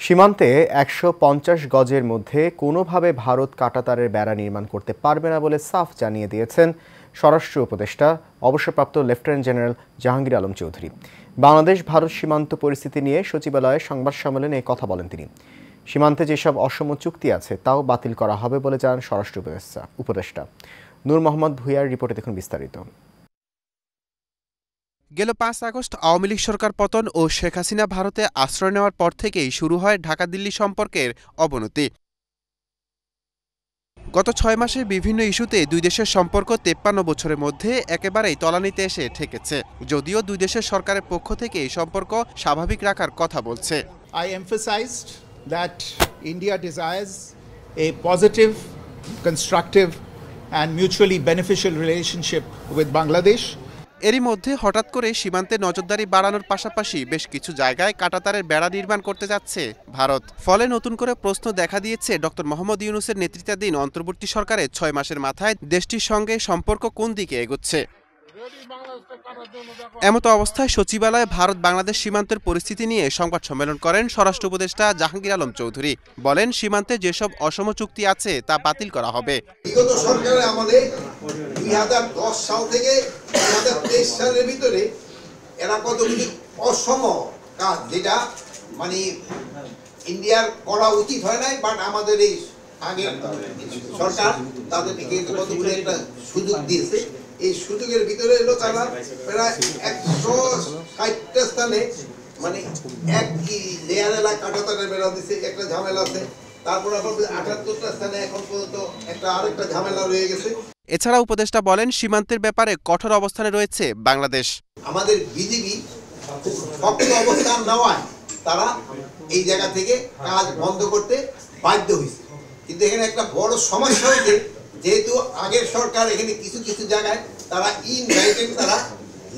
সীমান্তে ১৫০ গজের মধ্যে কোনোভাবে ভারত কাঁটাতারের বেড়া নির্মাণ করতে পারবে না বলে সাফ জানিয়ে দিয়েছেন স্বরাষ্ট্র উপদেষ্টা অবসরপ্রাপ্ত লেফটেন্যান্ট জেনারেল জাহাঙ্গীর আলম চৌধুরী। বাংলাদেশ ভারত সীমান্ত পরিস্থিতি নিয়ে সচিবালয়ে সংবাদ সম্মেলনে এই কথা বলেন তিনি। সীমান্তে যেসব অসম চুক্তি আছে তাও বাতিল করা হবে বলে জানান স্বরাষ্ট্র উপদেষ্টা। নূর মোহাম্মদ ভূঁইয়ার রিপোর্টে দেখুন বিস্তারিত। গেল ৫ আগস্ট আওয়ামী লীগ সরকার পতন ও শেখ হাসিনা ভারতে আশ্রয় নেওয়ার পর থেকেই শুরু হয় ঢাকা দিল্লি সম্পর্কের অবনতি। গত ৬ মাসে বিভিন্ন ইস্যুতে দুই দেশের সম্পর্ক ৫৩ বছরের মধ্যে একেবারেই তলানিতে এসে ঠেকেছে, যদিও দুই দেশের সরকারের পক্ষ থেকে এই সম্পর্ক স্বাভাবিক রাখার কথা বলছে। I emphasized that India desires a positive, constructive and mutually beneficial relationship with Bangladesh. এরই মধ্যে হঠাৎ করে সীমান্তে নজরদারি বাড়ানোর পাশাপাশি বেশ কিছু জায়গায় কাঁটাতারের বেড়া নির্মাণ করতে যাচ্ছে ভারত। ফলে নতুন করে প্রশ্ন দেখা দিয়েছে ডক্টর মোহাম্মদ ইউনূসের নেতৃত্বাধীন অন্তর্বর্তী সরকারের ৬ মাসের মাথায় দেশটির সঙ্গে সম্পর্ক কোন দিকে এগোচ্ছে। এমতো অবস্থায় সচিবালয়ে ভারত বাংলাদেশ সীমান্তের পরিস্থিতি নিয়ে সংবাদ সম্মেলন করেন স্বরাষ্ট্র উপদেষ্টা জাহাঙ্গীর আলম চৌধুরী। বলেন, সীমান্তে যেসব অসম চুক্তি আছে তা বাতিল করা হবে। বিগত সরকারের আমলে ২০১০ সাল থেকে ২০২৩ সালের ভিতরে এরা কতগুলি অসম কাজ, যেটা মানে ইন্ডিয়ার করা উচিত হয় নাই, বাট আমাদের এই আগের সরকার তাদেরকে কতগুলি একটা সুযোগ দিয়েছে। এই সুযোগের ভিতরে এলো তারা প্রায় ১৬০টা স্থানে মানে এক লেয়ার এলাকা কাঁটাতারের বেড়া দিচ্ছে, একটা ঝামেলা আছে। তারপর আবার ৭৮টা স্থানে এখন পর্যন্ত আরেকটা ঝামেলা রয়ে গেছে। এছাড়া উপদেষ্টা বলেন, সীমান্তের ব্যাপারে কঠোর অবস্থানে রয়েছে বাংলাদেশ। আমাদের বিজিবি শক্ত অবস্থান নেওয়ায় তারা এই জায়গা থেকে কাজ বন্ধ করতে বাধ্য হয়েছে। কিন্তু এখানে একটা বড় সমস্যা হয়েছে, যেহেতু আগের সরকার এখানে কিছু কিছু জায়গায় তারা ইন রাইটিং তারা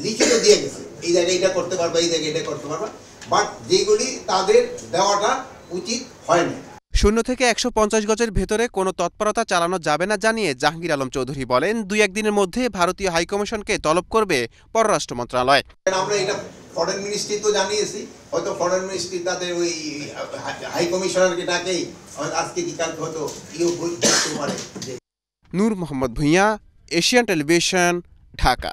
লিখিত দিয়ে গেছে, এই জায়গায় এটা করতে পারবা, এই জায়গায় এটা করতে পারবা, বাট যেগুলি তাদের দেওয়াটা উচিত হয় না। ০ থেকে ১৫০ গজের ভেতরে কোনো তৎপরতা চালানো যাবে না জানিয়ে জাহাঙ্গীর আলম চৌধুরী বলেন, ২-১ দিনের মধ্যে ভারতীয় হাইকমিশনকে তলব করবে পররাষ্ট্র মন্ত্রণালয়। আমরা এটা ফরেন মিনিস্ট্রি তো জানিয়েছি, হয়তো ফরেন মিনিস্ট্রি তাদের ওই হাইকমিশনারকে ডাকেই আজকে কি কাল হয়তো করতে পারে। নূর মোহাম্মদ ভূঁইয়া, এশিয়ান টেলিভিশন, ঢাকা।